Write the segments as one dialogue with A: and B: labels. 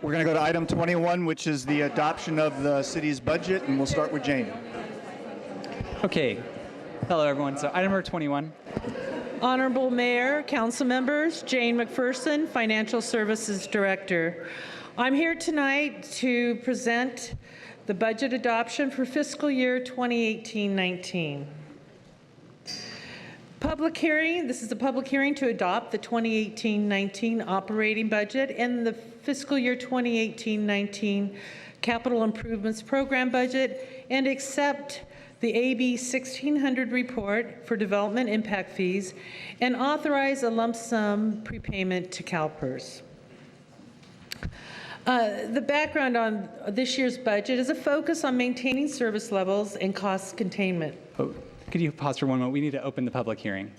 A: We're going to go to item 21, which is the adoption of the city's budget, and we'll start with Jane.
B: Okay. Hello, everyone. So item number 21.
C: Honorable Mayor, council members, Jane McPherson, Financial Services Director. I'm here tonight to present the budget adoption for fiscal year 2018-19. Public hearing, this is a public hearing to adopt the 2018-19 operating budget and the fiscal year 2018-19 capital improvements program budget and accept the AB 1600 report for development impact fees and authorize a lump sum prepayment to CalPERS. The background on this year's budget is a focus on maintaining service levels and cost containment.
B: Oh, could you pause for one moment? We need to open the public hearing.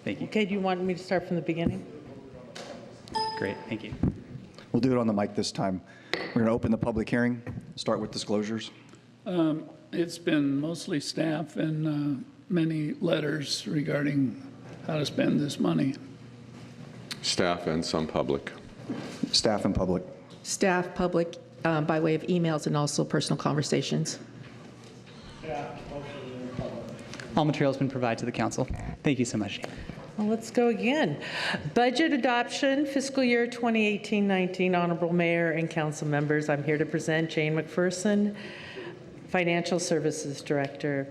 B: Thank you.
C: Okay, do you want me to start from the beginning?
B: Great, thank you.
A: We'll do it on the mic this time. We're going to open the public hearing, start with disclosures.
D: It's been mostly staff and many letters regarding how to spend this money.
E: Staff and some public.
A: Staff and public.
F: Staff, public, by way of emails and also personal conversations.
B: All material has been provided to the council. Thank you so much.
C: Well, let's go again. Budget adoption, fiscal year 2018-19. Honorable Mayor and council members, I'm here to present Jane McPherson, Financial Services Director.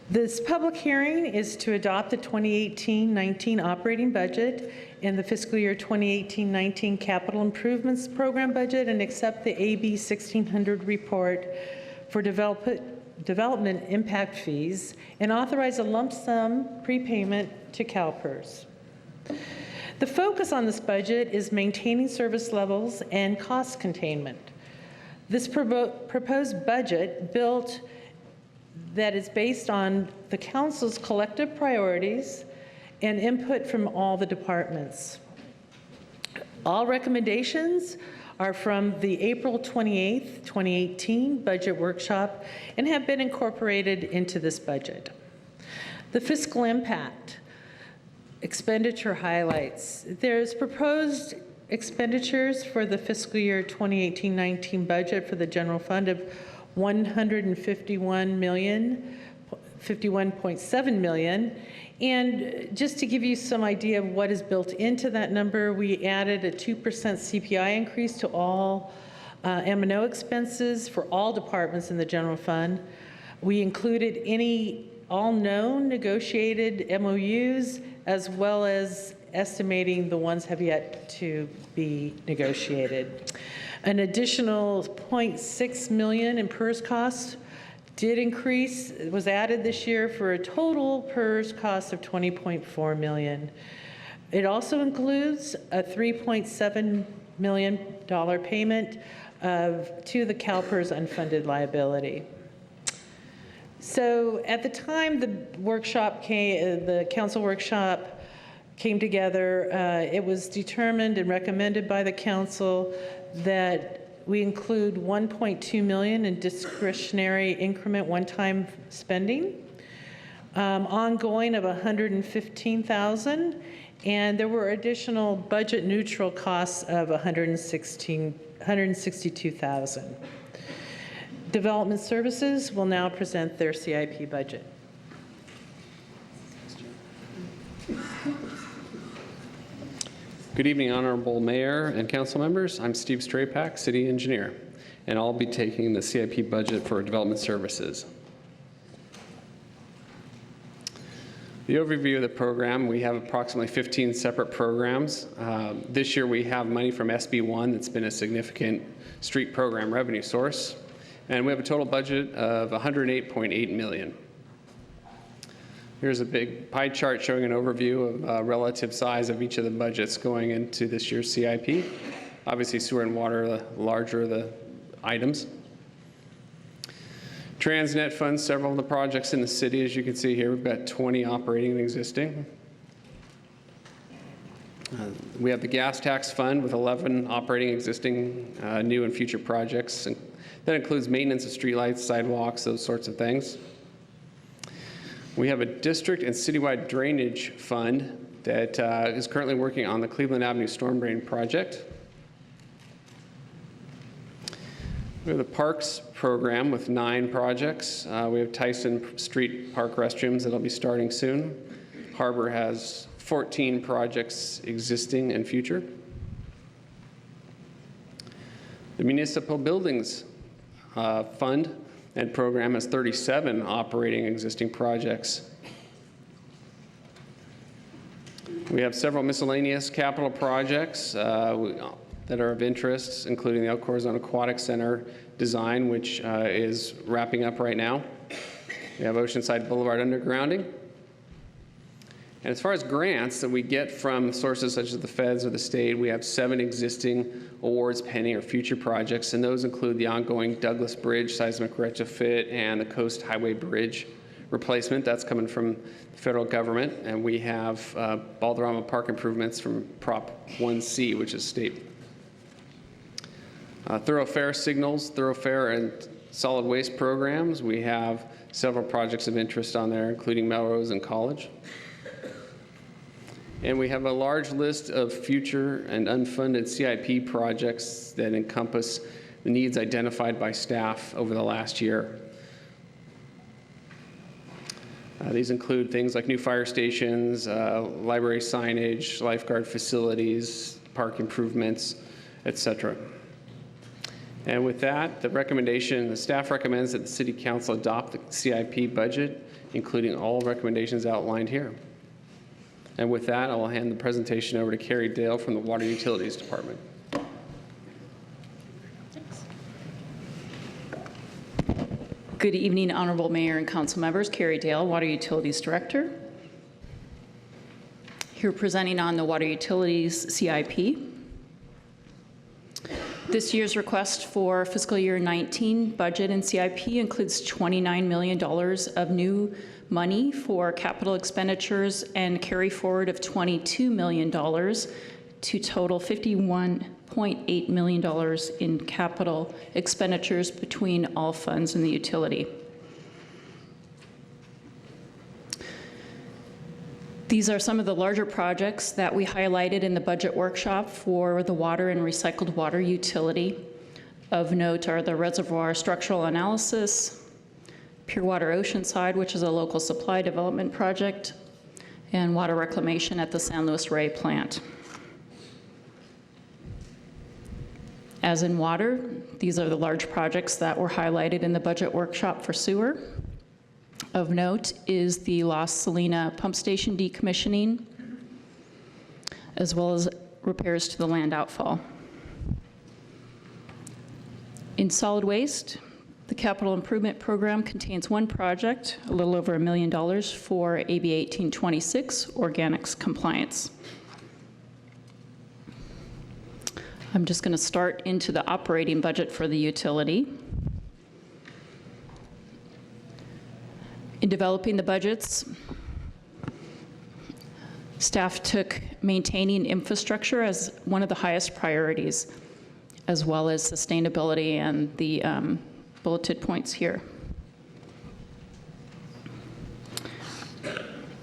C: This public hearing is to adopt the 2018-19 operating budget and the fiscal year 2018-19 capital improvements program budget and accept the AB 1600 report for development impact fees and authorize a lump sum prepayment to CalPERS. The focus on this budget is maintaining service levels and cost containment. This proposed budget built that is based on the council's collective priorities and input from all the departments. All recommendations are from the April 28th, 2018 budget workshop and have been incorporated into this budget. The fiscal impact, expenditure highlights. There's proposed expenditures for the fiscal year 2018-19 budget for the general fund of $51.7 million. And just to give you some idea of what is built into that number, we added a 2% CPI increase to all M&O expenses for all departments in the general fund. We included all known negotiated MOUs, as well as estimating the ones have yet to be negotiated. An additional $0.6 million in PERS costs was added this year for a total PERS cost of $20.4 million. It also includes a $3.7 million payment to the CalPERS unfunded liability. So at the time the council workshop came together, it was determined and recommended by the council that we include $1.2 million in discretionary increment one-time spending, ongoing of $115,000, and there were additional budget neutral costs of $162,000. Development Services will now present their CIP budget.
G: Good evening, Honorable Mayor and Council members. I'm Steve Straypack, City Engineer, and I'll be taking the CIP budget for Development Services. The overview of the program, we have approximately 15 separate programs. This year we have money from SB1 that's been a significant street program revenue source, and we have a total budget of $108.8 million. Here's a big pie chart showing an overview of relative size of each of the budgets going into this year's CIP. Obviously, sewer and water, the larger the items. Transnet funds several of the projects in the city. As you can see here, we've got 20 operating and existing. We have the gas tax fund with 11 operating, existing, new and future projects. And that includes maintenance of streetlights, sidewalks, those sorts of things. We have a district and citywide drainage fund that is currently working on the Cleveland Avenue Storm Drain project. We have the Parks program with 9 projects. We have Tyson Street Park restrooms that'll be starting soon. Harbor has 14 projects existing and future. The Municipal Buildings Fund and program has 37 operating existing projects. We have several miscellaneous capital projects that are of interest, including the Elk Horizon Aquatic Center design, which is wrapping up right now. We have Oceanside Boulevard undergrounding. And as far as grants that we get from sources such as the feds or the state, we have 7 existing awards pending or future projects, and those include the ongoing Douglas Bridge seismic retrofit and the Coast Highway Bridge replacement. That's coming from the federal government. And we have Balderrama Park improvements from Prop 1C, which is state. Thoroughfare signals, thoroughfare and solid waste programs. We have several projects of interest on there, including Melrose and College. And we have a large list of future and unfunded CIP projects that encompass the needs identified by staff over the last year. These include things like new fire stations, library signage, lifeguard facilities, park improvements, etc. And with that, the staff recommends that the City Council adopt the CIP budget, including all recommendations outlined here. And with that, I will hand the presentation over to Carrie Dale from the Water Utilities Department.
H: Good evening, Honorable Mayor and Council members. Carrie Dale, Water Utilities Director. Here presenting on the Water Utilities CIP. This year's request for fiscal year 19 budget and CIP includes $29 million of new money for capital expenditures and carry forward of $22 million to total $51.8 million in capital expenditures between all funds in the utility. These are some of the larger projects that we highlighted in the budget workshop for the water and recycled water utility. Of note are the reservoir structural analysis, Pure Water Oceanside, which is a local supply development project, and water reclamation at the San Luis Rey plant. As in water, these are the large projects that were highlighted in the budget workshop for sewer. Of note is the Las Salina pump station decommissioning, as well as repairs to the land outfall. In solid waste, the capital improvement program contains one project, a little over $1 million, for AB 1826 organics compliance. I'm just going to start into the operating budget for the utility. In developing the budgets, staff took maintaining infrastructure as one of the highest priorities, as well as sustainability and the bulleted points here.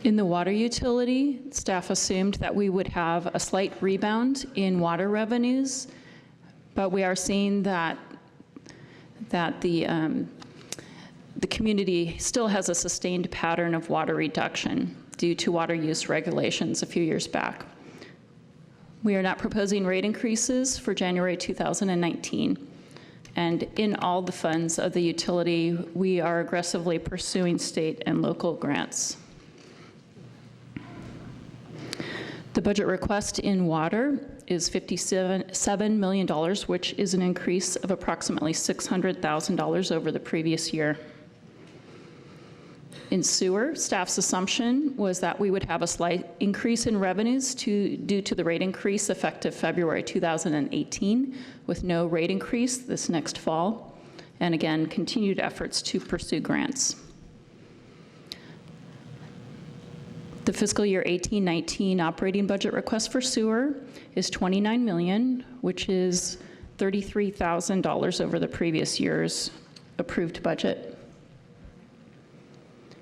H: In the water utility, staff assumed that we would have a slight rebound in water revenues, but we are seeing that the community still has a sustained pattern of water reduction due to water use regulations a few years back. We are not proposing rate increases for January 2019. And in all the funds of the utility, we are aggressively pursuing state and local grants. The budget request in water is $57 million, which is an increase of approximately $600,000 over the previous year. In sewer, staff's assumption was that we would have a slight increase in revenues due to the rate increase effective February 2018, with no rate increase this next fall, and again, continued efforts to pursue grants. The fiscal year 18-19 operating budget request for sewer is $29 million, which is $33,000 over the previous year's approved budget.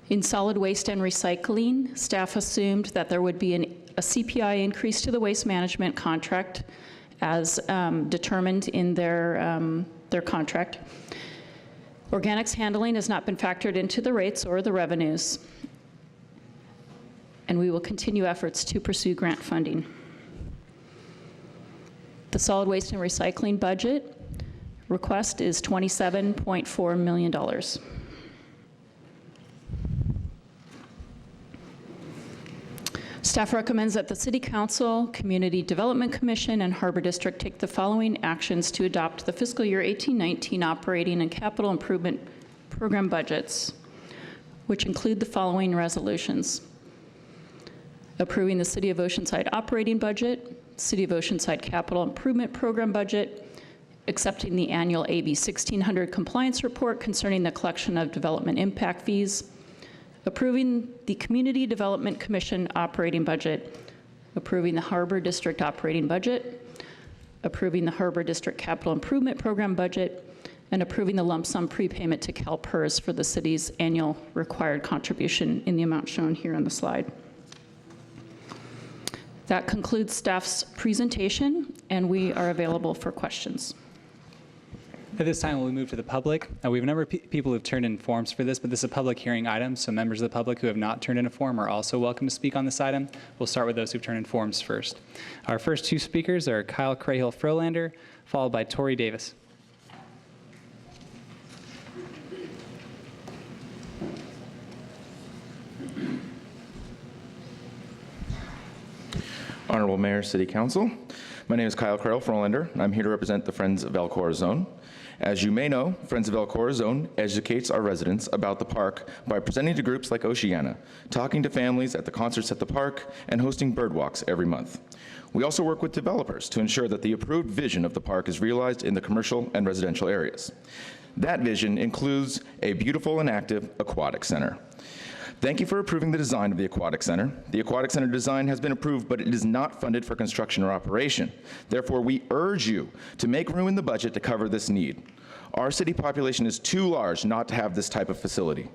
H: In solid waste and recycling, staff assumed that there would be a CPI increase to the waste management contract as determined in their contract. Organics handling has not been factored into the rates or the revenues, and we will continue efforts to pursue grant funding. The solid waste and recycling budget request is $27.4 million. Staff recommends that the City Council, Community Development Commission, and Harbor District take the following actions to adopt the fiscal year 18-19 operating and capital improvement program budgets, which include the following resolutions: approving the City of Oceanside operating budget, City of Oceanside capital improvement program budget, accepting the annual AB 1600 compliance report concerning the collection of development impact fees, approving the Community Development Commission operating budget, approving the Harbor District operating budget, approving the Harbor District capital improvement program budget, and approving the lump sum prepayment to CalPERS for the city's annual required contribution in the amount shown here on the slide. That concludes staff's presentation, and we are available for questions.
B: At this time, we'll move to the public. We have a number of people who've turned in forms for this, but this is a public hearing item, so members of the public who have not turned in a form are also welcome to speak on this item. We'll start with those who've turned in forms first. Our first two speakers are Kyle Crahill-Frolander, followed by Tori Davis.
I: Honorable Mayor, City Council, my name is Kyle Crahill-Frolander. I'm here to represent the Friends of El Corazon. As you may know, Friends of El Corazon educates our residents about the park by presenting to groups like Oceana, talking to families at the concerts at the park, and hosting bird walks every month. We also work with developers to ensure that the approved vision of the park is realized in the commercial and residential areas. That vision includes a beautiful and active aquatic center. Thank you for approving the design of the Aquatic Center. The Aquatic Center design has been approved, but it is not funded for construction or operation. Therefore, we urge you to make room in the budget to cover this need. Our city population is too large not to have this type of facility.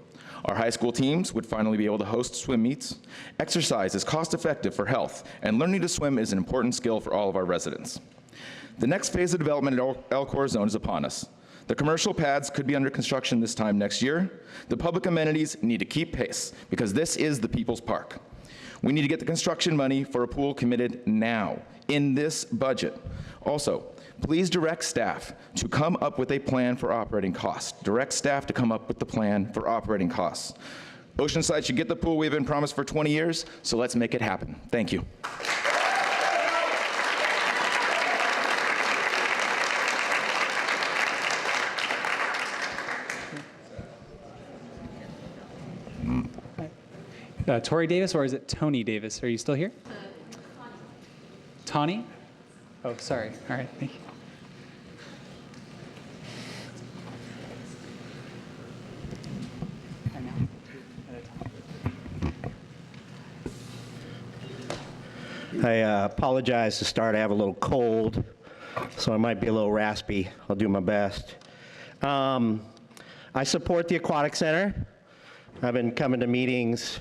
I: Our high school teams would finally be able to host swim meets. Exercise is cost-effective for health, and learning to swim is an important skill for all of our residents. The next phase of development at El Corazon is upon us. The commercial pads could be under construction this time next year. The public amenities need to keep pace because this is the people's park. We need to get the construction money for a pool committed now in this budget. Also, please direct staff to come up with a plan for operating costs. Direct staff to come up with the plan for operating costs. Oceanside should get the pool we've been promised for 20 years, so let's make it happen. Thank you.
B: Tori Davis, or is it Tony Davis? Are you still here? Tawny? Oh, sorry. All right, thank you.
J: I apologize to start. I have a little cold, so I might be a little raspy. I'll do my best. I support the Aquatic Center. I've been coming to meetings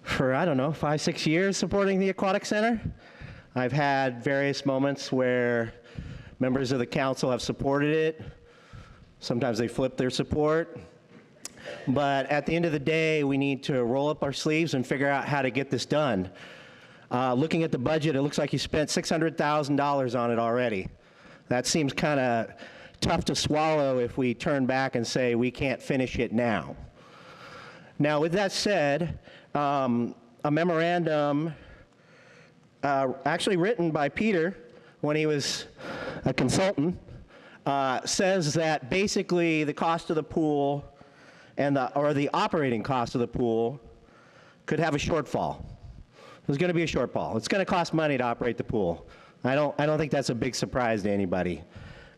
J: for, 5, 6 years supporting the Aquatic Center. I've had various moments where members of the council have supported it. Sometimes they flip their support. But at the end of the day, we need to roll up our sleeves and figure out how to get this done. Looking at the budget, it looks like you spent $600,000 on it already. That seems kind of tough to swallow if we turn back and say we can't finish it now. Now, with that said, a memorandum actually written by Peter when he was a consultant says that basically the cost of the pool and the operating cost of the pool could have a shortfall. There's going to be a shortfall. It's going to cost money to operate the pool. I don't think that's a big surprise to anybody.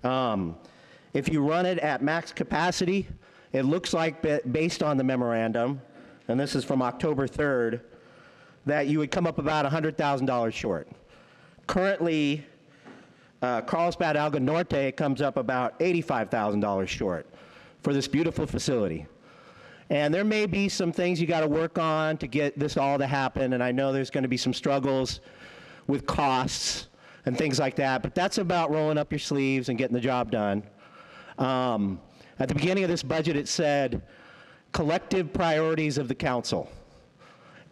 J: If you run it at max capacity, it looks like, based on the memorandum, and this is from October 3rd, that you would come up about $100,000 short. Currently, Carlsbad Alga Norte comes up about $85,000 short for this beautiful facility. And there may be some things you got to work on to get this all to happen, and I know there's going to be some struggles with costs and things like that, but that's about rolling up your sleeves and getting the job done. At the beginning of this budget, it said, collective priorities of the council.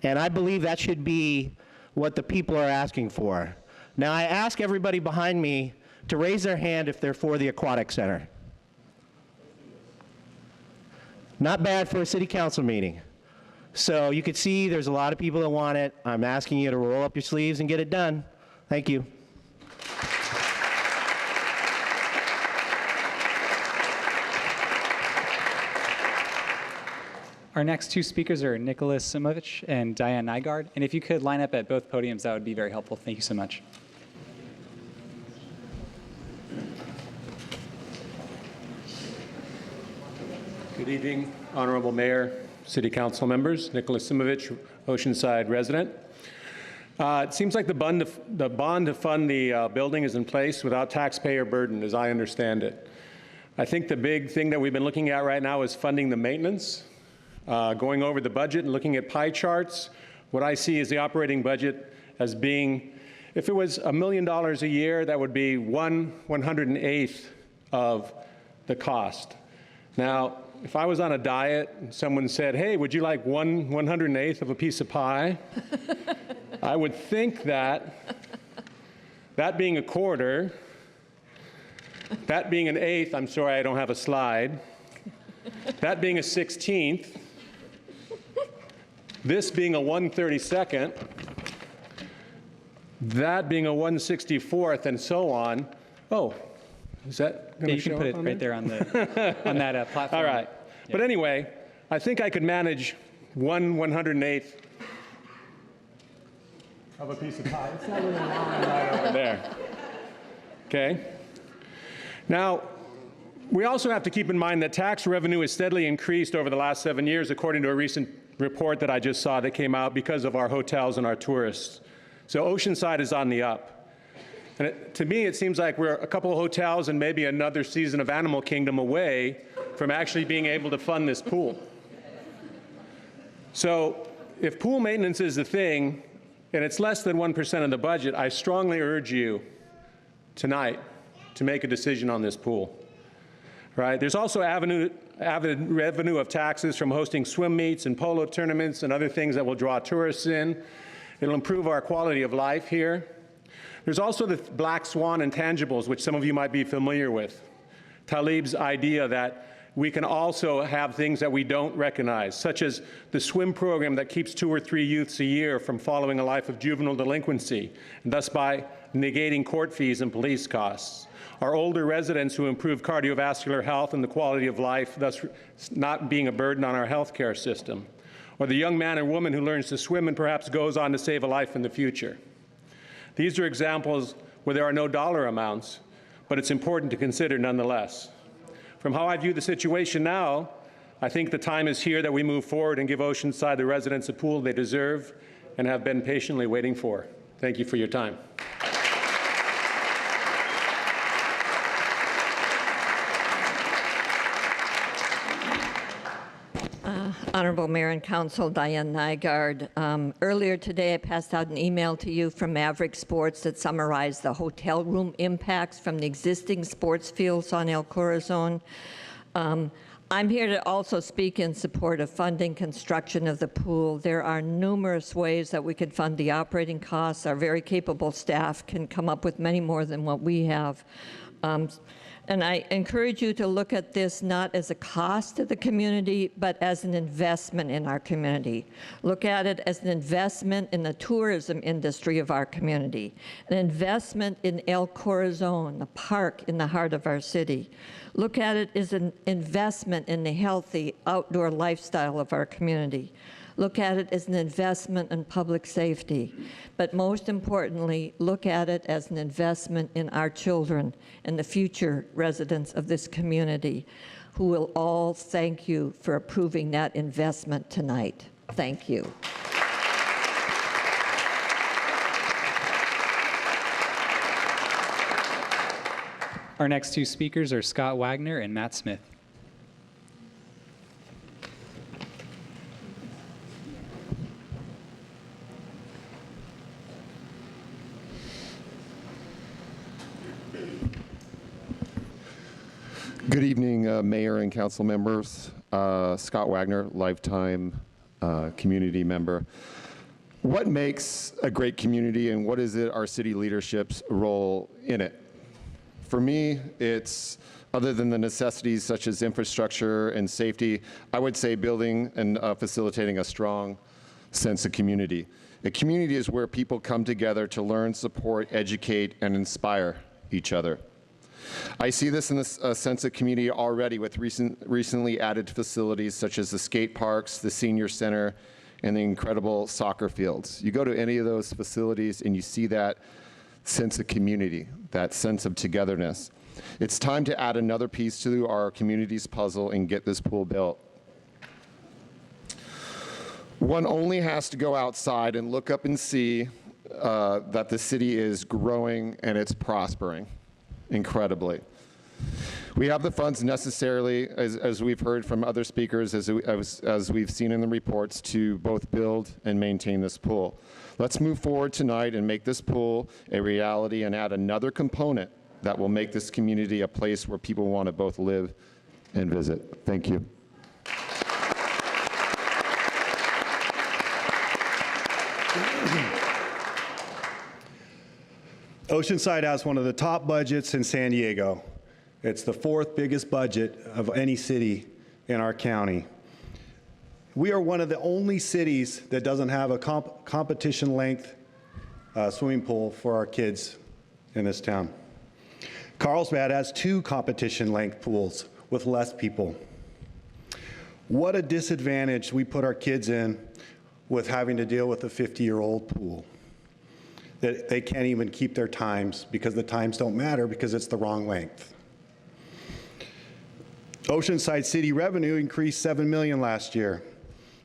J: And I believe that should be what the people are asking for. Now, I ask everybody behind me to raise their hand if they're for the Aquatic Center. Not bad for a city council meeting. So you can see there's a lot of people that want it. I'm asking you to roll up your sleeves and get it done. Thank you.
B: Our next two speakers are Nicholas Simovich and Diane Nygaard. And if you could line up at both podiums, that would be very helpful. Thank you so much.
K: Good evening, Honorable Mayor, City Council members. Nicholas Simovich, Oceanside resident. It seems like the bond to fund the building is in place without taxpayer burden, as I understand it. I think the big thing that we've been looking at right now is funding the maintenance. Going over the budget and looking at pie charts, what I see is the operating budget as being, if it was $1 million a year, that would be 1/108th of the cost. Now, if I was on a diet and someone said, hey, would you like 1/108th of a piece of pie? I would think that being a quarter, that being an eighth, I'm sorry I don't have a slide, that being a 16th, this being a 1/32nd, that being a 1/64th, and so on. Oh, is that going to show up?
B: You can put it right there on the on that platform.
K: All right. Yeah. But anyway, I think I could manage 1/108th of a piece of pie. It's not really long right over there. Okay. Now, we also have to keep in mind that tax revenue has steadily increased over the last 7 years, according to a recent report that I just saw that came out because of our hotels and our tourists. So Oceanside is on the up. And to me, it seems like we're a couple of hotels and maybe another season of Animal Kingdom away from actually being able to fund this pool. So if pool maintenance is the thing, and it's less than 1% of the budget, I strongly urge you tonight to make a decision on this pool. Right? There's also added revenue of taxes from hosting swim meets and polo tournaments and other things that will draw tourists in. It'll improve our quality of life here. There's also the black swan intangibles, which some of you might be familiar with. Talib's idea that we can also have things that we don't recognize, such as the swim program that keeps 2 or 3 youths a year from following a life of juvenile delinquency, and thus by negating court fees and police costs. Our older residents who improve cardiovascular health and the quality of life, thus not being a burden on our healthcare system. Or the young man or woman who learns to swim and perhaps goes on to save a life in the future. These are examples where there are no dollar amounts, but it's important to consider nonetheless. From how I view the situation now, I think the time is here that we move forward and give Oceanside the residents a pool they deserve and have been patiently waiting for. Thank you for your time.
L: Honorable Mayor and Council, Diane Nygaard. Earlier today, I passed out an email to you from Maverick Sports that summarized the hotel room impacts from the existing sports fields on El Corazon. I'm here to also speak in support of funding construction of the pool. There are numerous ways that we can fund the operating costs. Our very capable staff can come up with many more than what we have. And I encourage you to look at this not as a cost to the community, but as an investment in our community. Look at it as an investment in the tourism industry of our community, an investment in El Corazon, the park in the heart of our city. Look at it as an investment in the healthy outdoor lifestyle of our community. Look at it as an investment in public safety. But most importantly, look at it as an investment in our children and the future residents of this community, who will all thank you for approving that investment tonight. Thank you.
B: Our next two speakers are Scott Wagner and Matt Smith.
M: Good evening, Mayor and council members. Scott Wagner, lifetime community member. What makes a great community, and what is it our city leadership's role in it? For me, it's, other than the necessities such as infrastructure and safety, I would say building and facilitating a strong sense of community. A community is where people come together to learn, support, educate, and inspire each other. I see this in a sense of community already with recently added facilities such as the skate parks, the senior center, and the incredible soccer fields. You go to any of those facilities and you see that sense of community, that sense of togetherness. It's time to add another piece to our community's puzzle and get this pool built. One only has to go outside and look up and see that the city is growing and it's prospering incredibly. We have the funds necessarily, as we've heard from other speakers, as we've seen in the reports, to both build and maintain this pool. Let's move forward tonight and make this pool a reality and add another component that will make this community a place where people want to both live and visit. Thank you.
N: Oceanside has one of the top budgets in San Diego. It's the fourth biggest budget of any city in our county. We are one of the only cities that doesn't have a competition length swimming pool for our kids in this town. Carlsbad has 2 competition length pools with less people. What a disadvantage we put our kids in with having to deal with a 50-year-old pool. That they can't even keep their times because the times don't matter because it's the wrong length. Oceanside City revenue increased $7 million last year.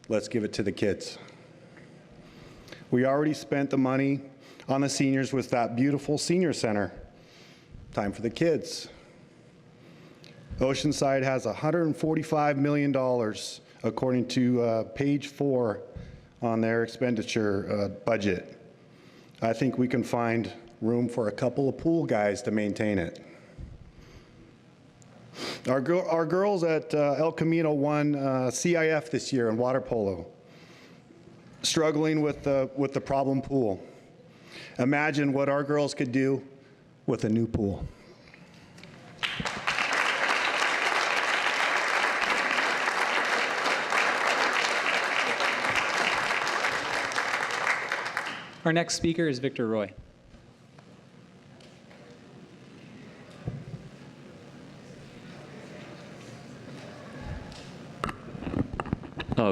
N: Let's give it to the kids. We already spent the money on the seniors with that beautiful senior center. Time for the kids. Oceanside has $145 million according to page 4 on their expenditure budget. I think we can find room for a couple of pool guys to maintain it. Our girls at El Camino won CIF this year in water polo, struggling with the problem pool. Imagine what our girls could do with a new pool.
B: Our next speaker is Victor Roy.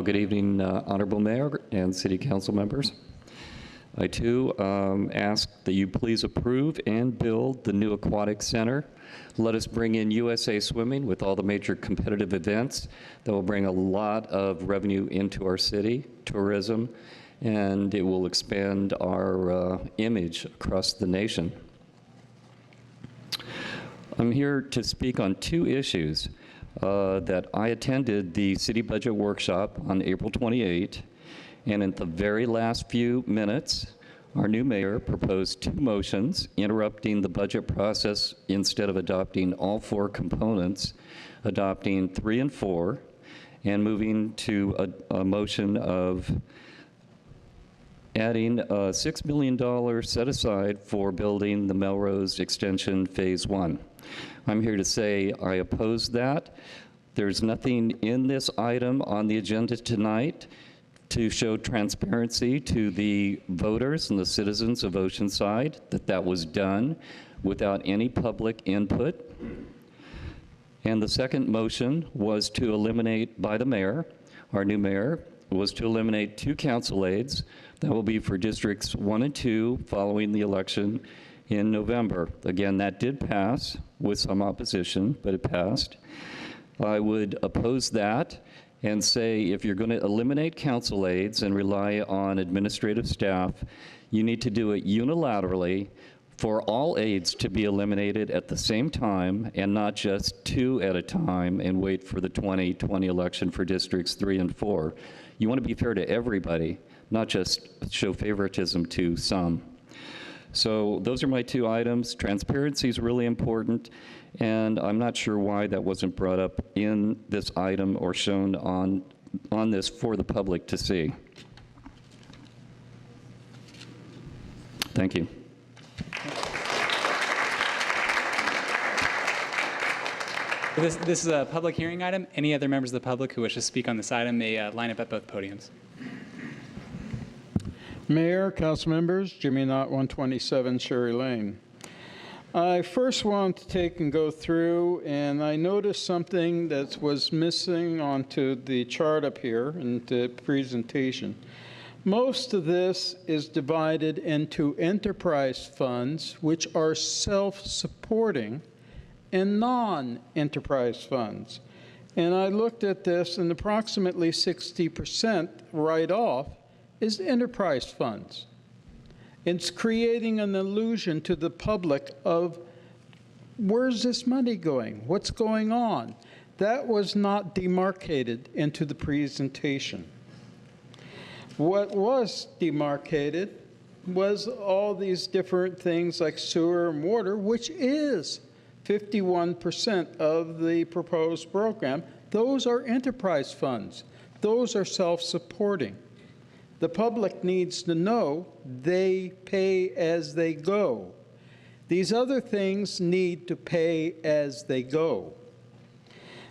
O: Good evening, Honorable Mayor and City Council members. I too ask that you please approve and build the new aquatic center. Let us bring in USA Swimming with all the major competitive events that will bring a lot of revenue into our city, tourism, and it will expand our image across the nation. I'm here to speak on 2 issues that I attended the city budget workshop on April 28, and in the very last few minutes, our new mayor proposed 2 motions interrupting the budget process instead of adopting all 4 components, adopting 3 and 4, and moving to a motion of adding a $6 million set aside for building the Melrose Extension Phase 1. I'm here to say I oppose that. There's nothing in this item on the agenda tonight to show transparency to the voters and the citizens of Oceanside that was done without any public input. And the second motion was to eliminate by the mayor, our new mayor, was to eliminate 2 council aides. That will be for districts 1 and 2 following the election in November. Again, that did pass with some opposition, but it passed. I would oppose that and say if you're going to eliminate council aides and rely on administrative staff, you need to do it unilaterally for all aides to be eliminated at the same time and not just 2 at a time and wait for the 2020 election for districts 3 and 4. You want to be fair to everybody, not just show favoritism to some. So those are my two items. Transparency is really important, and I'm not sure why that wasn't brought up in this item or shown on this for the public to see. Thank you.
B: This is a public hearing item. Any other members of the public who wish to speak on this item may line up at both podiums.
P: Mayor, council members, Jimmy Knott, 127 Sherry Lane. I first want to take and go through, and I noticed something that was missing onto the chart up here in the presentation. Most of this is divided into enterprise funds, which are self-supporting, and non-enterprise funds. And I looked at this, and approximately 60% right off is enterprise funds. It's creating an illusion to the public of where's this money going? What's going on? That was not demarcated into the presentation. What was demarcated was all these different things like sewer and water, which is 51% of the proposed program. Those are enterprise funds. Those are self-supporting. The public needs to know they pay as they go. These other things need to pay as they go.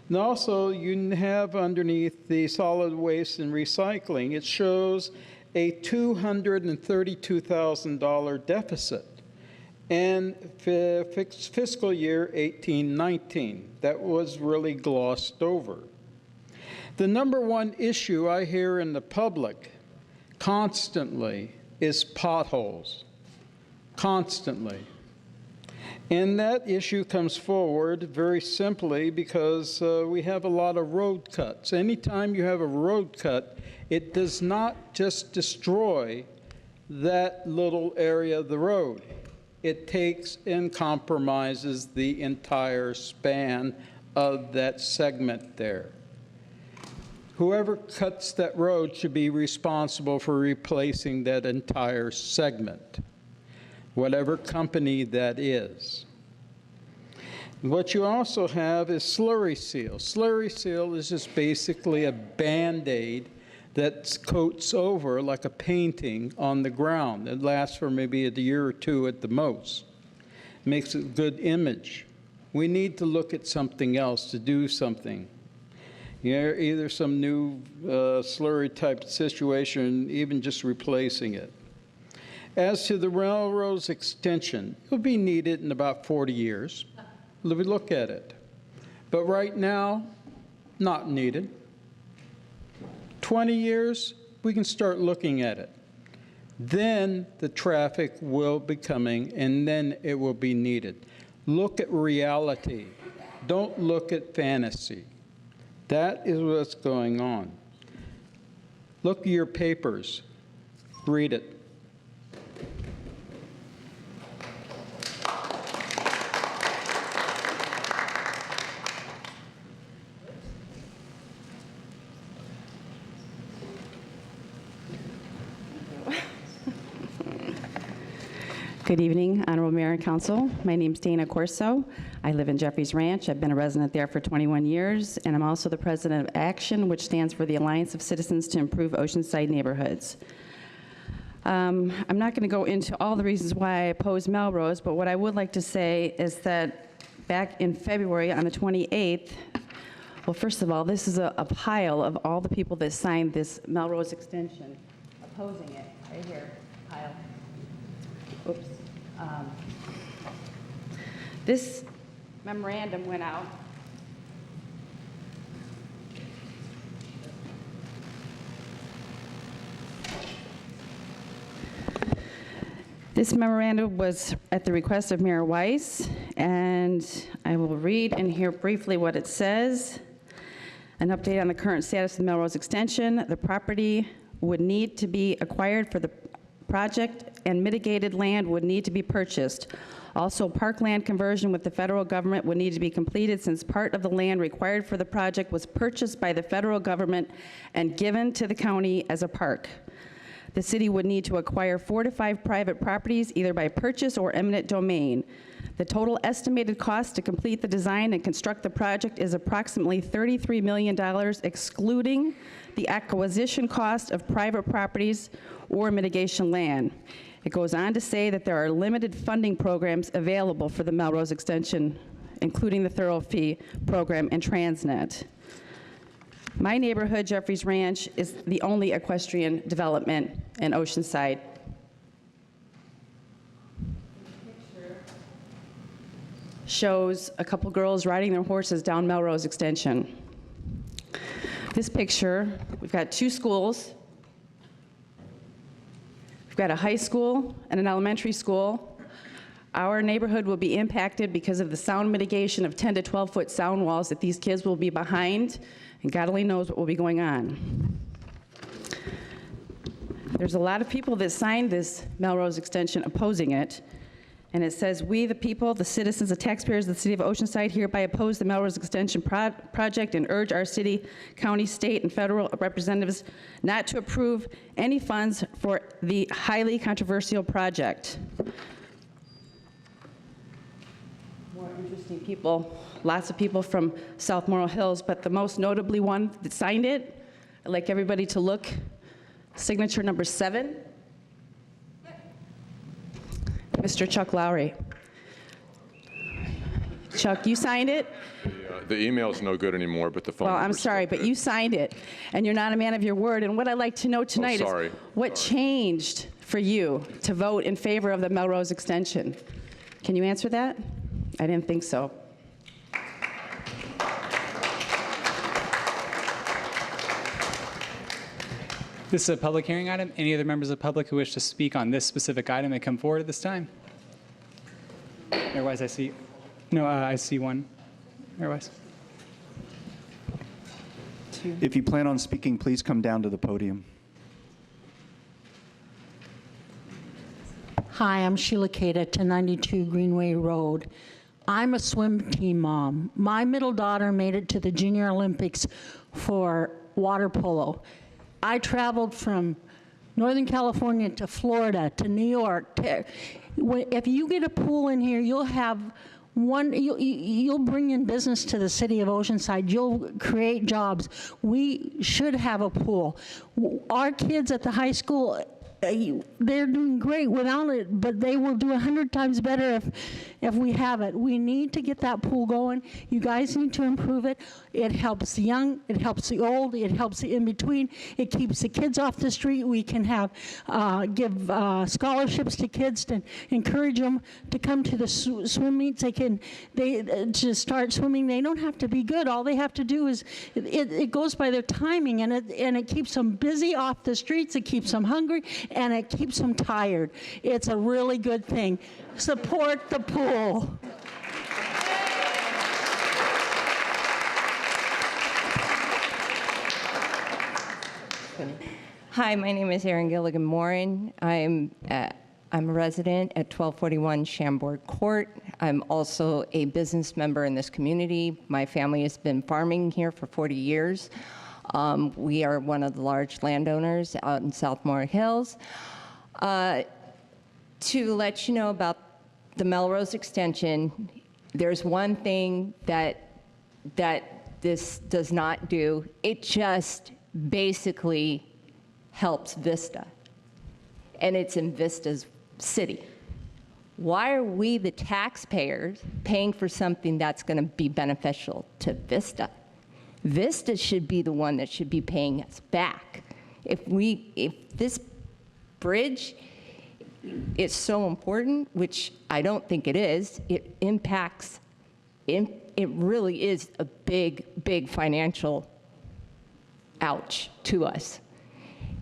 P: And also, you have underneath the solid waste and recycling, it shows a $232,000 deficit. And fiscal year 18-19, that was really glossed over. The number one issue I hear in the public constantly is potholes, constantly. And that issue comes forward very simply because we have a lot of road cuts. Anytime you have a road cut, it does not just destroy that little area of the road. It takes and compromises the entire span of that segment there. Whoever cuts that road should be responsible for replacing that entire segment, whatever company that is. What you also have is slurry seal. Slurry seal is just basically a Band-Aid that coats over like a painting on the ground. It lasts for maybe a year or two at the most. Makes a good image. We need to look at something else to do something. Either some new slurry type situation, even just replacing it. As to the railroad's extension, it will be needed in about 40 years. We look at it. But right now, not needed. 20 years, we can start looking at it. Then the traffic will be coming, and then it will be needed. Look at reality. Don't look at fantasy. That is what's going on. Look at your papers. Read it.
Q: Good evening, Honorable Mayor and Council. My name is Dana Corso. I live in Jeffries Ranch. I've been a resident there for 21 years, and I'm also the president of ACTION, which stands for the Alliance of Citizens to Improve Oceanside Neighborhoods. I'm not going to go into all the reasons why I oppose Melrose, but what I would like to say is that back in February on the 28th, well, first of all, this is a pile of all the people that signed this Melrose extension opposing it, right here, pile. Oops. This memorandum went out. This memorandum was at the request of Mayor Weiss, and I will read and hear briefly what it says. An update on the current status of the Melrose extension. The property would need to be acquired for the project, and mitigated land would need to be purchased. Also, parkland conversion with the federal government would need to be completed since part of the land required for the project was purchased by the federal government and given to the county as a park. The city would need to acquire 4 to 5 private properties, either by purchase or eminent domain. The total estimated cost to complete the design and construct the project is approximately $33 million, excluding the acquisition cost of private properties or mitigation land. It goes on to say that there are limited funding programs available for the Melrose extension, including the Thorough Fee program and Transnet. My neighborhood, Jeffries Ranch, is the only equestrian development in Oceanside. Shows a couple girls riding their horses down Melrose Extension. This picture, we've got 2 schools. We've got a high school and an elementary school. Our neighborhood will be impacted because of the sound mitigation of 10 to 12-foot sound walls that these kids will be behind, and God only knows what will be going on. There's a lot of people that signed this Melrose extension opposing it, and it says, "We, the people, the citizens, the taxpayers of the city of Oceanside hereby oppose the Melrose extension project and urge our city, county, state, and federal representatives not to approve any funds for the highly controversial project." More interesting people, lots of people from South Morro Hills, but the most notably one that signed it, I'd like everybody to look, signature number 7. Mr. Chuck Lowry. Chuck, you signed it?
E: The email's no good anymore, but the phone
Q: Well, I'm
E: number's
Q: sorry,
E: still
Q: but you signed it, and you're not a man of your word. And what I'd like to know tonight
E: sorry.
Q: is what changed for you to vote in favor of the Melrose extension? Can you answer that? I didn't think so.
B: This is a public hearing item. Any other members of the public who wish to speak on this specific item may come forward at this time. Otherwise, I see, no, I see one. Otherwise.
A: If you plan on speaking, please come down to the podium.
R: Hi, I'm Sheila Cada, 1092 Greenway Road. I'm a swim team mom. My middle daughter made it to the Junior Olympics for water polo. I traveled from Northern California to Florida to New York. If you get a pool in here, you'll have one, you'll bring in business to the city of Oceanside. You'll create jobs. We should have a pool. Our kids at the high school, they're doing great without it, but they will do 100 times better if we have it. We need to get that pool going. You guys need to improve it. It helps the young, it helps the old, it helps the in-between. It keeps the kids off the street. We can have give scholarships to kids to encourage them to come to the swim meets. To start swimming. They don't have to be good. All they have to do is it goes by their timing, and it keeps them busy off the streets. It keeps them hungry, and it keeps them tired. It's a really good thing. Support the pool.
S: Hi, my name is Erin Gilligan-Morin. I'm a resident at 1241 Chambord Court. I'm also a business member in this community. My family has been farming here for 40 years. We are one of the large landowners out in South Morro Hills. To let you know about the Melrose extension, there's one thing that this does not do. It just basically helps Vista, and it's in Vista's city. Why are we, the taxpayers, paying for something that's going to be beneficial to Vista? Vista should be the one that should be paying us back. If this bridge is so important, which I don't think it is, it impacts, it really is a big financial ouch to us.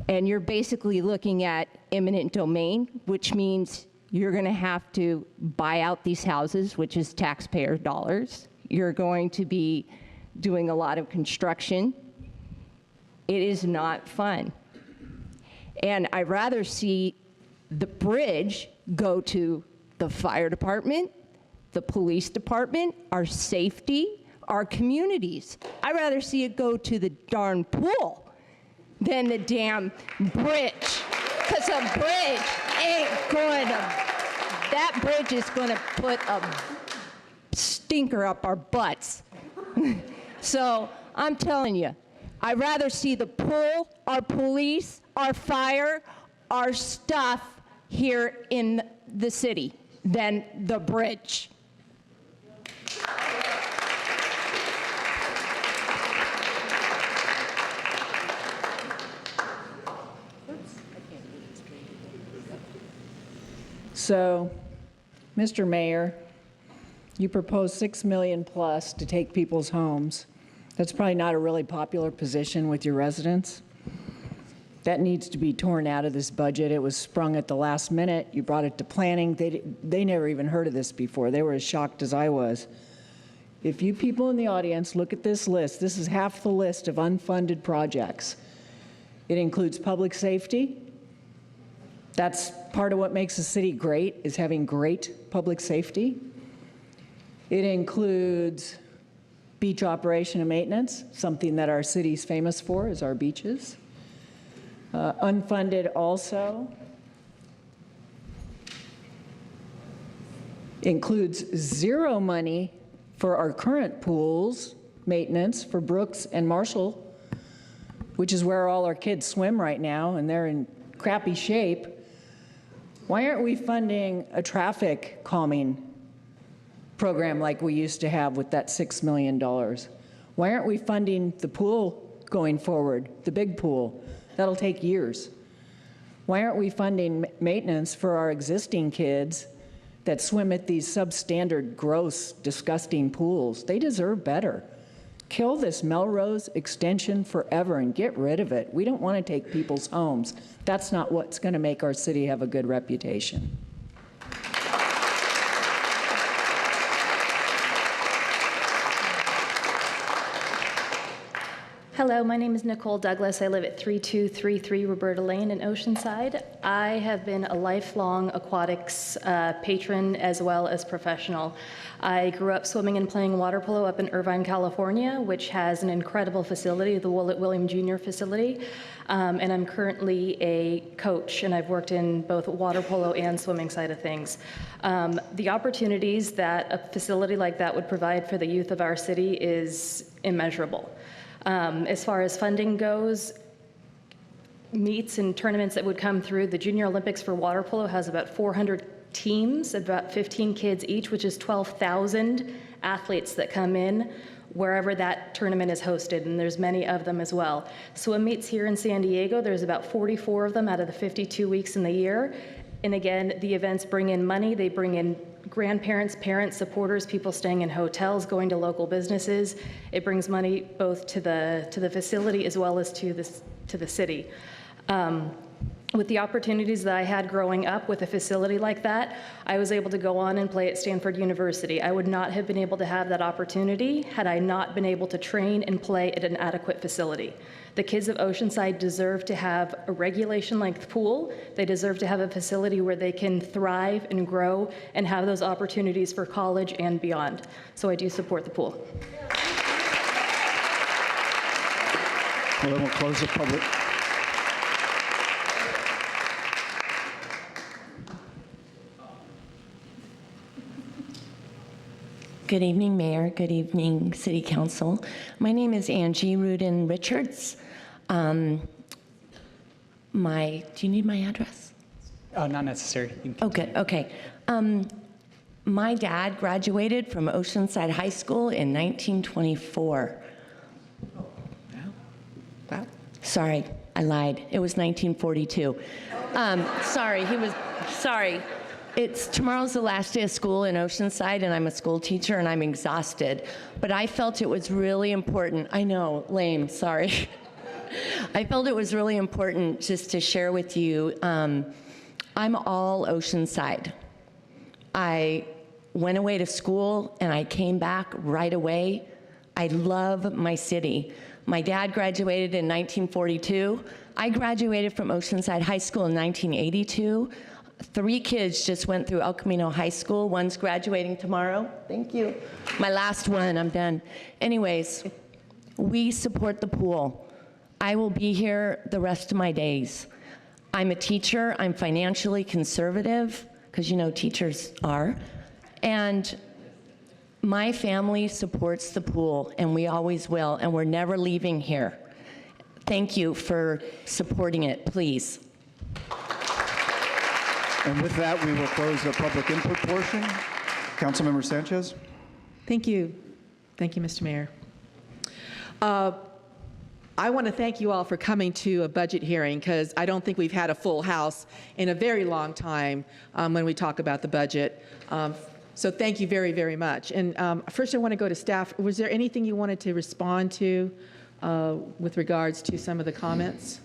S: And you're basically looking at eminent domain, which means you're going to have to buy out these houses, which is taxpayer dollars. You're going to be doing a lot of construction. It is not fun. And I'd rather see the bridge go to the fire department, the police department, our safety, our communities. I'd rather see it go to the darn pool than the damn bridge. Because a bridge ain't going to, that bridge is going to put a stinker up our butts. So I'm telling you, I'd rather see the pool, our police, our fire, our stuff here in the city than the bridge.
T: So, Mr. Mayor, you proposed $6 million plus to take people's homes. That's probably not a really popular position with your residents. That needs to be torn out of this budget. It was sprung at the last minute. You brought it to planning. They never even heard of this before. They were as shocked as I was. If you people in the audience look at this list, this is half the list of unfunded projects. It includes public safety. That's part of what makes a city great, is having great public safety. It includes beach operation and maintenance, something that our city's famous for is our beaches. Unfunded also includes zero money for our current pools maintenance for Brooks and Marshall, which is where all our kids swim right now, and they're in crappy shape. Why aren't we funding a traffic calming program like we used to have with that $6 million? Why aren't we funding the pool going forward, the big pool? That'll take years. Why aren't we funding maintenance for our existing kids that swim at these substandard, gross, disgusting pools? They deserve better. Kill this Melrose extension forever and get rid of it. We don't want to take people's homes. That's not what's going to make our city have a good reputation.
U: Hello, my name is Nicole Douglas. I live at 3233 Roberta Lane in Oceanside. I have been a lifelong aquatics patron as well as professional. I grew up swimming and playing water polo up in Irvine, California, which has an incredible facility, the Willett William Jr. facility. And I'm currently a coach, and I've worked in both water polo and swimming side of things. The opportunities that a facility like that would provide for the youth of our city is immeasurable. As far as funding goes, meets and tournaments that would come through, the Junior Olympics for water polo has about 400 teams, about 15 kids each, which is 12,000 athletes that come in wherever that tournament is hosted, and there's many of them as well. Swim meets here in San Diego, there's about 44 of them out of the 52 weeks in the year. And again, the events bring in money, they bring in grandparents, parents, supporters, people staying in hotels, going to local businesses. It brings money both to the facility as well as to the city. With the opportunities that I had growing up with a facility like that, I was able to go on and play at Stanford University. I would not have been able to have that opportunity had I not been able to train and play at an adequate facility. The kids of Oceanside deserve to have a regulation-length pool. They deserve to have a facility where they can thrive and grow and have those opportunities for college and beyond. So I do support the pool.
A: Well, then we'll close the public.
V: Good evening, Mayor. Good evening, City Council. My name is Angie Rudin Richards. Do you need my address?
B: Oh, not necessary.
V: Oh, good. Okay. My dad graduated from Oceanside High School in 1924. Wow. Sorry, I lied. It was 1942. Sorry. Tomorrow's the last day of school in Oceanside, and I'm a school teacher, and I'm exhausted. But I felt it was really important. I know, lame, sorry. I felt it was really important just to share with you, I'm all Oceanside. I went away to school, and I came back right away. I love my city. My dad graduated in 1942. I graduated from Oceanside High School in 1982. 3 kids just went through El Camino High School. One's graduating tomorrow. Thank you. My last one, I'm done. Anyways, we support the pool. I will be here the rest of my days. I'm a teacher. I'm financially conservative, because you know teachers are. And my family supports the pool, and we always will, and we're never leaving here. Thank you for supporting it, please.
A: And with that, we will close the public input portion. Councilmember Sanchez.
D: Thank you. Thank you, Mr. Mayor. I want to thank you all for coming to a budget hearing, because I don't think we've had a full house in a very long time when we talk about the budget. So thank you very, very much. And first I want to go to staff. Was there anything you wanted to respond to with regards to some of the comments?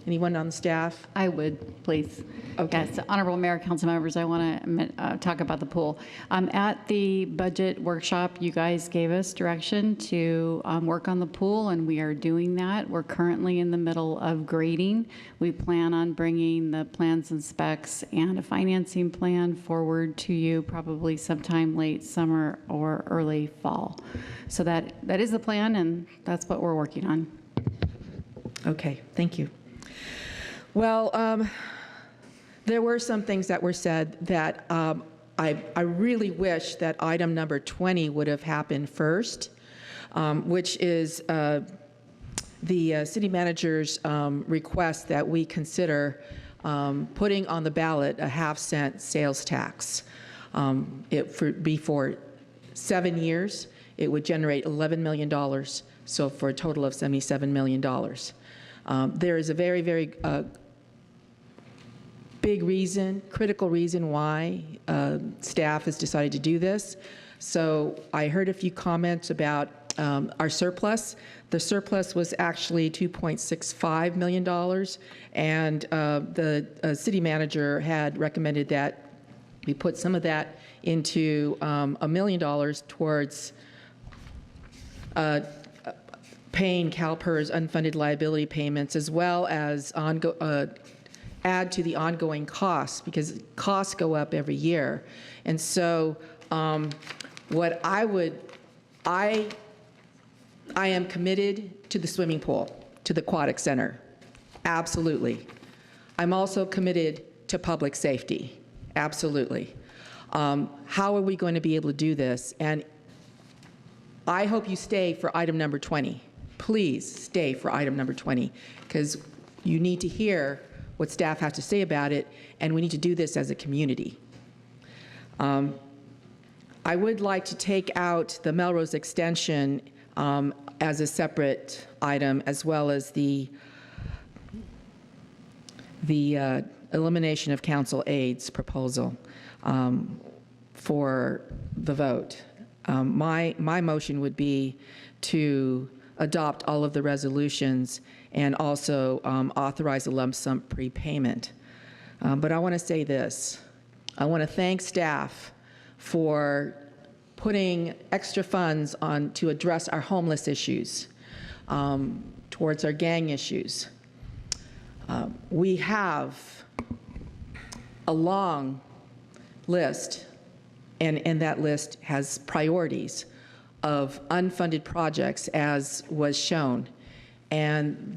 D: Anyone on the staff?
Q: I would, please.
D: Okay.
Q: Yes, Honorable Mayor, council members, I want to talk about the pool. At the budget workshop, you guys gave us direction to work on the pool, and we are doing that. We're currently in the middle of grading. We plan on bringing the plans and specs and a financing plan forward to you probably sometime late summer or early fall. So that is the plan, and that's what we're working on.
D: Okay, thank you. Well, there were some things that were said that I really wish that item number 20 would have happened first, which is the city manager's request that we consider putting on the ballot a half-cent sales tax. It would be for 7 years. It would generate $11 million, so for a total of $77 million. There is a very, very big reason, critical reason why staff has decided to do this. So I heard a few comments about our surplus. The surplus was actually $2.65 million, and the city manager had recommended that we put some of that into $1 million towards paying CalPERS unfunded liability payments, as well as add to the ongoing costs, because costs go up every year. And so what I am committed to the swimming pool, to the aquatic center, absolutely. I'm also committed to public safety, absolutely. How are we going to be able to do this? And I hope you stay for item number 20. Please stay for item number 20, because you need to hear what staff has to say about it, and we need to do this as a community. I would like to take out the Melrose extension as a separate item, as well as the elimination of council aides proposal for the vote. My motion would be to adopt all of the resolutions and also authorize a lump sum prepayment. But I want to say this. I want to thank staff for putting extra funds on to address our homeless issues, towards our gang issues. We have a long list, and that list has priorities of unfunded projects, as was shown, and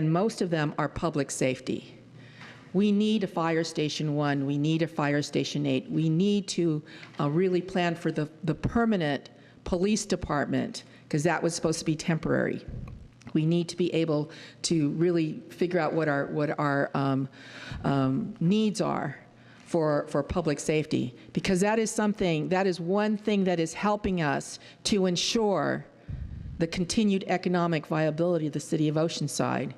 D: most of them are public safety. We need a Fire Station 1, we need a Fire Station 8, we need to really plan for the permanent police department, because that was supposed to be temporary. We need to be able to really figure out what our needs are for public safety, because that is one thing that is helping us to ensure the continued economic viability of the city of Oceanside.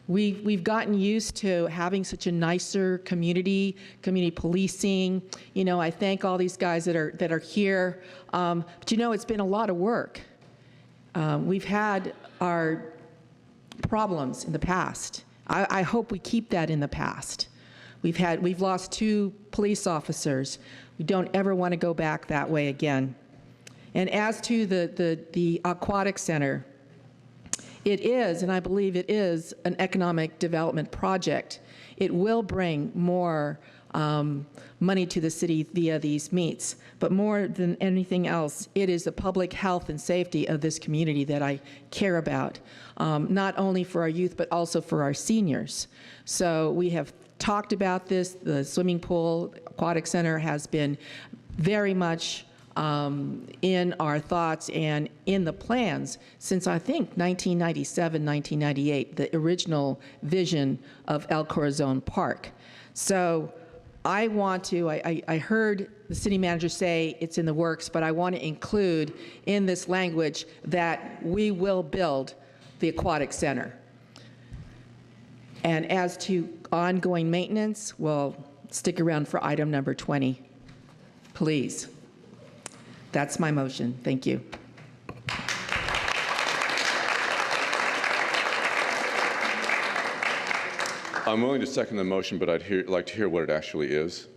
D: We've gotten used to having such a nicer community policing. You know, I thank all these guys that are here, but you know, it's been a lot of work. We've had our problems in the past. I hope we keep that in the past. We've lost 2 police officers. We don't ever want to go back that way again. And as to the aquatic center, it is, and I believe it is, an economic development project. It will bring more money to the city via these meets. But more than anything else, it is the public health and safety of this community that I care about, not only for our youth, but also for our seniors. So we have talked about this. The swimming pool aquatic center has been very much in our thoughts and in the plans since, I think, 1997, 1998, the original vision of El Corazon Park. So I want to, I heard the city manager say it's in the works, but I want to include in this language that we will build the aquatic center. And as to ongoing maintenance, well, stick around for item number 20, please. That's my motion. Thank you.
E: I'm willing to second the motion, but I'd like to hear what it actually is.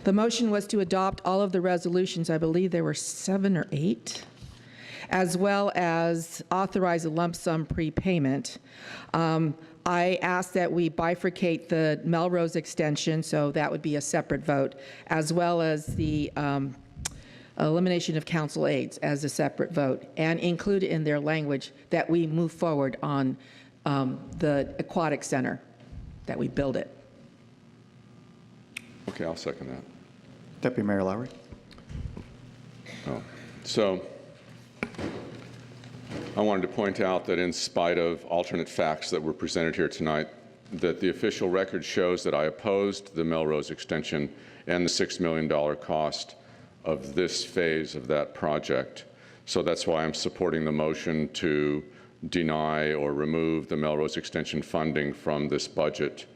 D: The motion was to adopt all of the resolutions, I believe there were 7 or 8, as well as authorize a lump sum prepayment. I asked that we bifurcate the Melrose extension, so that would be a separate vote, as well as the elimination of council aides as a separate vote, and include in their language that we move forward on the aquatic center, that we build it.
E: Okay, I'll second that.
A: Deputy Mayor Lowry.
E: Oh. So I wanted to point out that in spite of alternate facts that were presented here tonight, that the official record shows that I opposed the Melrose extension and the $6 million cost of this phase of that project. So that's why I'm supporting the motion to deny or remove the Melrose extension funding from this budget.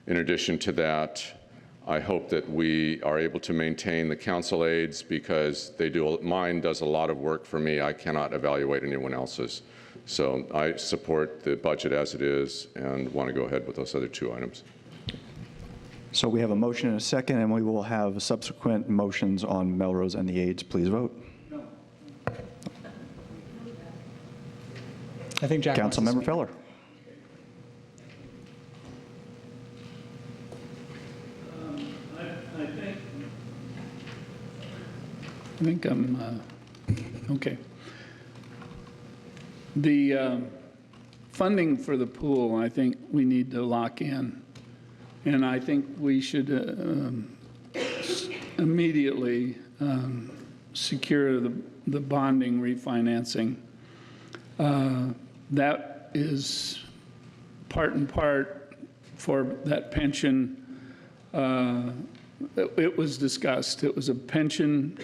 E: In addition to that, I hope that we are able to maintain the council aides because mine does a lot of work for me. I cannot evaluate anyone else's. So I support the budget as it is and want to go ahead with those other 2 items.
A: So we have a motion and a second, and we will have subsequent motions on Melrose and the aides. Please vote.
B: I think Jack wants to
A: Councilmember
B: speak.
A: Feller.
C: I think I'm okay. The funding for the pool, I think we need to lock in. And I think we should immediately secure the bonding refinancing. That is part and part for that pension. It was discussed. It was a pension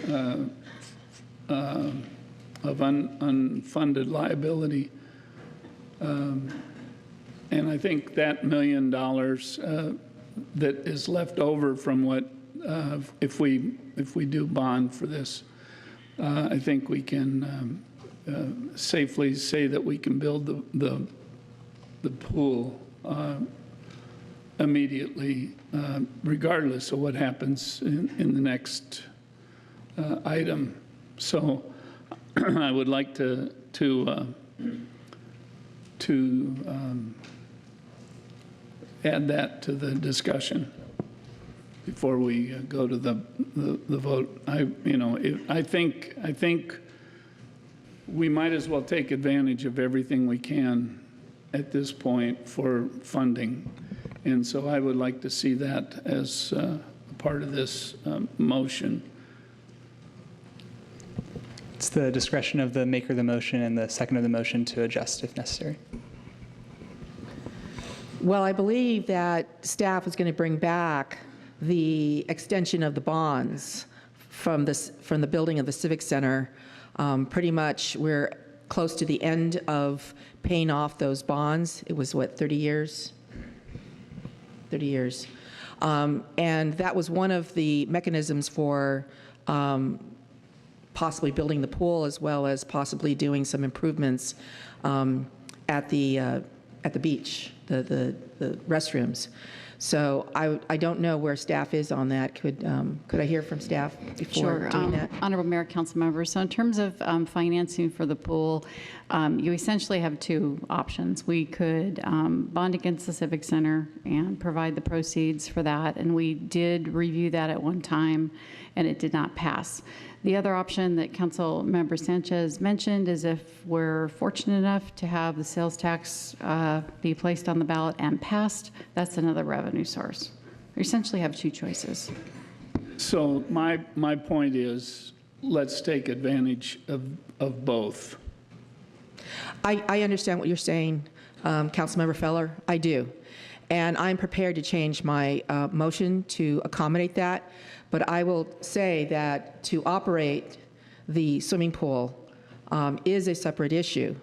C: of unfunded liability. And I think that $1 million that is left over from what, if we do bond for this, I think we can safely say that we can build the pool immediately, regardless of what happens in the next item. So I would like to add that to the discussion before we go to the vote. I think we might as well take advantage of everything we can at this point for funding. And so I would like to see that as a part of this motion.
B: It's the discretion of the maker of the motion and the second of the motion to adjust if necessary.
D: Well, I believe that staff is going to bring back the extension of the bonds from the building of the Civic Center. Pretty much we're close to the end of paying off those bonds. It was, what, 30 years? 30 years. And that was one of the mechanisms for possibly building the pool, as well as possibly doing some improvements at the beach, the restrooms. So I don't know where staff is on that. Could I hear from staff before
F: Sure.
D: doing that?
F: Honorable Mayor, Council members. So in terms of financing for the pool, you essentially have two options. We could bond against the Civic Center and provide the proceeds for that, and we did review that at one time, and it did not pass. The other option that Council Member Sanchez mentioned is if we're fortunate enough to have the sales tax be placed on the ballot and passed, that's another revenue source. We essentially have two choices.
C: So my point is, let's take advantage of both.
D: I understand what you're saying, Councilmember Feller. I do. And I'm prepared to change my motion to accommodate that. But I will say that to operate the swimming pool is a separate issue.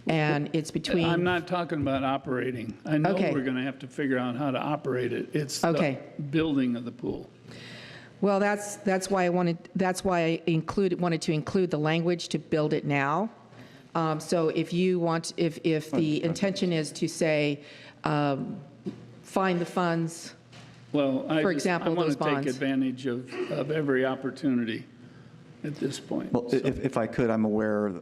D: And it's between...
C: I'm not talking about operating. I know we're going to have to figure out how to operate it. It's the building of the pool.
D: Well, that's why I wanted wanted to include the language to build it now. So if you want, if the intention is to say, find the funds,
C: well,
D: for example,
C: I
D: those
C: want to
D: bonds.
C: take advantage of every opportunity at this point.
A: Well, if I could, I'm aware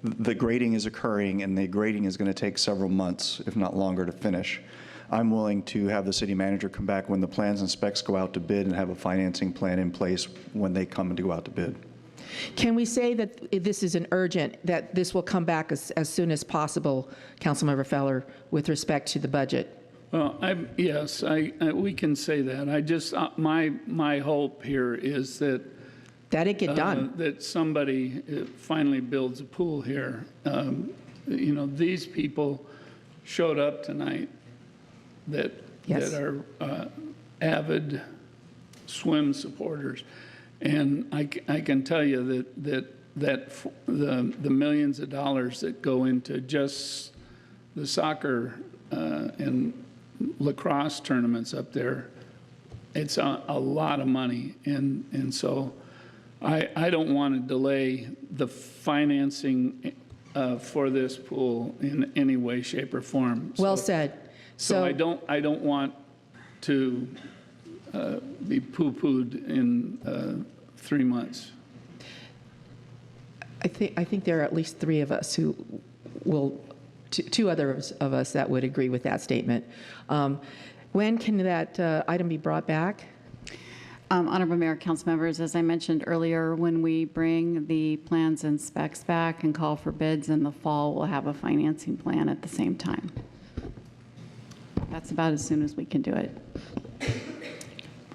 A: the grading is occurring, and the grading is going to take several months, if not longer, to finish. I'm willing to have the city manager come back when the plans and specs go out to bid and have a financing plan in place when they come to go out to bid.
D: Can we say that this is an urgent, that this will come back as soon as possible, Councilmember Feller, with respect to the budget?
C: Well, yes, we can say that. I just, my hope here is that
D: it get done.
C: That somebody finally builds a pool here. You know, these people showed up tonight that are avid swim supporters, and I can tell you that the millions of dollars that go into just the soccer and lacrosse tournaments up there, it's a lot of money, and so I don't want to delay the financing for this pool in any way, shape, or form.
D: Well said.
C: So I don't want to be poo-pooed in 3 months.
D: I think there are at least three of us who will, two others of us that would agree with that statement. When can that item be brought back?
F: Honorable Mayor, Council members, as I mentioned earlier, when we bring the plans and specs back and call for bids in the fall, we'll have a financing plan at the same time. That's about as soon as we can do it.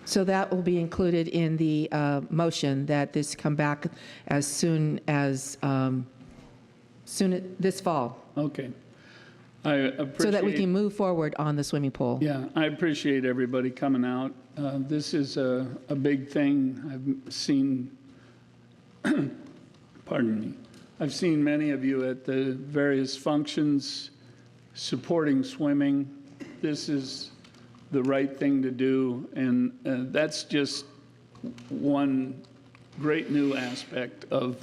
D: So that will be included in the motion, that this come back as soon as this fall.
C: Okay. I appreciate,
D: so that we can move forward on the swimming pool.
C: Yeah, I appreciate everybody coming out. This is a big thing. I've seen, pardon me, I've seen many of you at the various functions supporting swimming. This is the right thing to do, and that's just one great new aspect of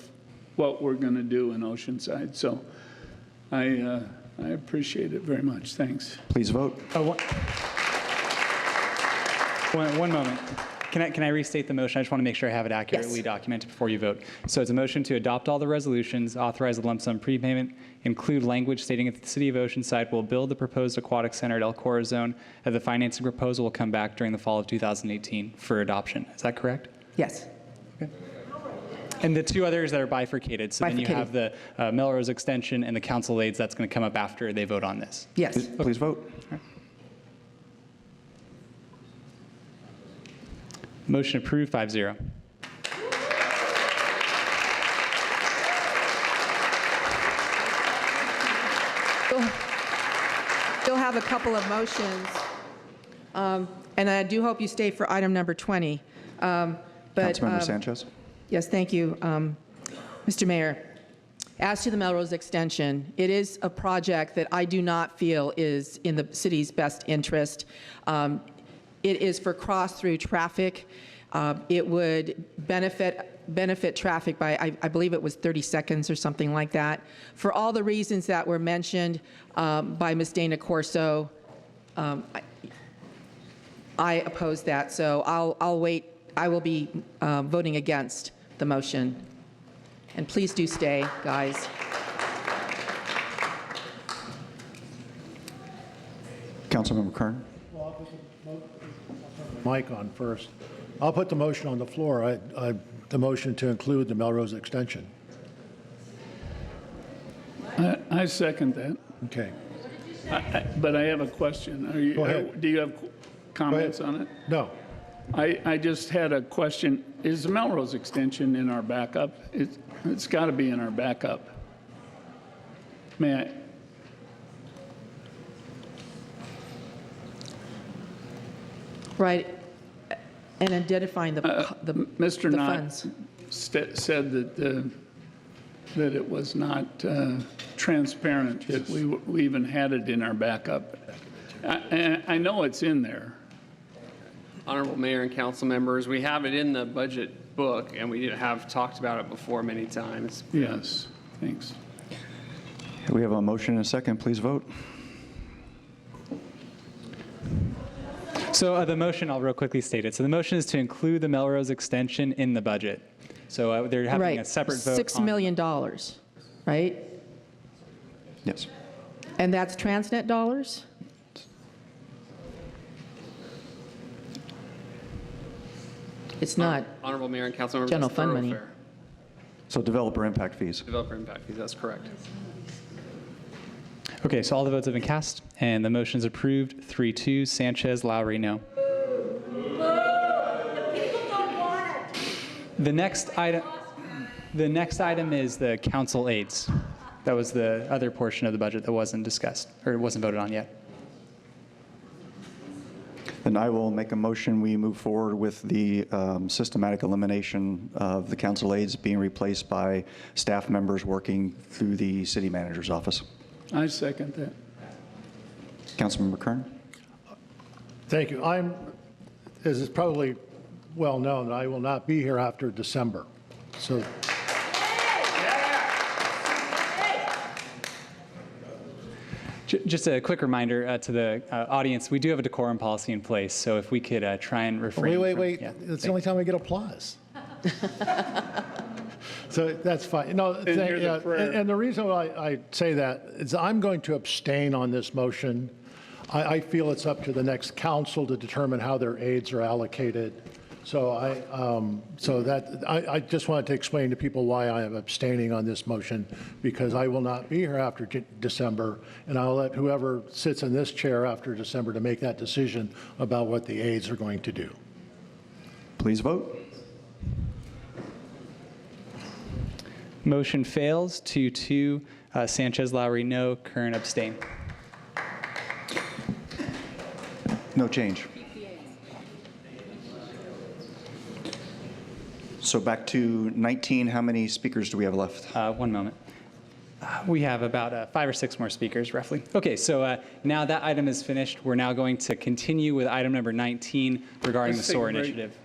C: what we're going to do in Oceanside. So I appreciate it very much. Thanks.
A: Please vote.
B: One moment. Can I restate the motion? I just want to make sure I have it accurately documented before you vote. So it's a motion to adopt all the resolutions, authorize a lump sum prepayment, include language stating that the City of Oceanside will build the proposed aquatic center at El Corazon, and the financing proposal will come back during the fall of 2018 for adoption. Is that correct?
D: Yes.
B: Okay. And the two others that are bifurcated. So then you have the Melrose extension and the council aids. That's going to come up after they vote on this.
D: Yes.
A: Please vote.
B: Motion approved, 5-0.
D: Still have a couple of motions, and I do hope you stay for item number 20.
A: Councilmember Sanchez.
D: Yes, thank you, Mr. Mayor. As to the Melrose extension, it is a project that I do not feel is in the city's best interest. It is for cross-through traffic. It would benefit traffic by, I believe it was 30 seconds or something like that. For all the reasons that were mentioned by Ms. Dana Corso, I oppose that, so I'll wait. I will be voting against the motion. And please do stay, guys.
A: Councilmember Kern.
G: Mic on first. I'll put the motion on the floor. The motion to include the Melrose extension.
C: I second that.
G: Okay.
C: But I have a question.
G: Go ahead.
C: Do you have comments on it?
G: No.
C: I just had a question. Is the Melrose extension in our backup? It's got to be in our backup. May I?
D: Right. And identifying the
C: Mr.
D: the
C: Knott
D: funds.
C: said that it was not transparent, that we even had it in our backup. I know it's in there.
H: Honorable Mayor and council members, we have it in the budget book, and we have talked about it before many times.
C: Yes, thanks.
A: We have a motion and a second. Please vote.
B: So the motion, I'll real quickly state it. So the motion is to include the Melrose extension in the budget. So they're having
D: Right.
B: a separate vote.
D: $6 million, right?
A: Yes.
D: And that's Transnet dollars? It's not.
H: Honorable Mayor and council members,
D: General
H: it's
D: fund money.
H: thoroughfare.
A: So developer impact fees.
H: Developer impact fees, that's correct.
B: Okay, so all the votes have been cast, and the motion is approved. 3-2. Sanchez, Lowry, no. The next item is the council aids. That was the other portion of the budget that wasn't discussed, or wasn't voted on yet.
A: Then I will make a motion. We move forward with the systematic elimination of the council aides being replaced by staff members working through the city manager's office.
C: I second that.
A: Councilmember Kern.
G: Thank you. As is probably well known, I will not be here after December. So
B: Just a quick reminder to the audience, we do have a decorum policy in place, so if we could try and refrain
G: wait.
B: Yeah,
G: That's the only time I get applause. So that's fine. No, and the reason why I say that is I'm going to abstain on this motion. I feel it's up to the next council to determine how their aides are allocated. So I just wanted to explain to people why I am abstaining on this motion, because I will not be here after December, and I'll let whoever sits in this chair after December to make that decision about what the aides are going to do.
A: Please vote.
B: Motion fails. 2-2. Sanchez, Lowry, no. Kern, abstain.
A: No change. So back to 19. How many speakers do we have left?
B: 1 moment. We have about 5 or 6 more speakers, roughly. Okay, so now that item is finished, we're now going to continue with item number 19 regarding the SOAR initiative.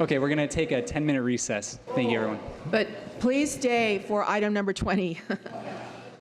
B: Okay, we're going to take a 10-minute recess. Thank you, everyone.
D: But please stay for item number 20.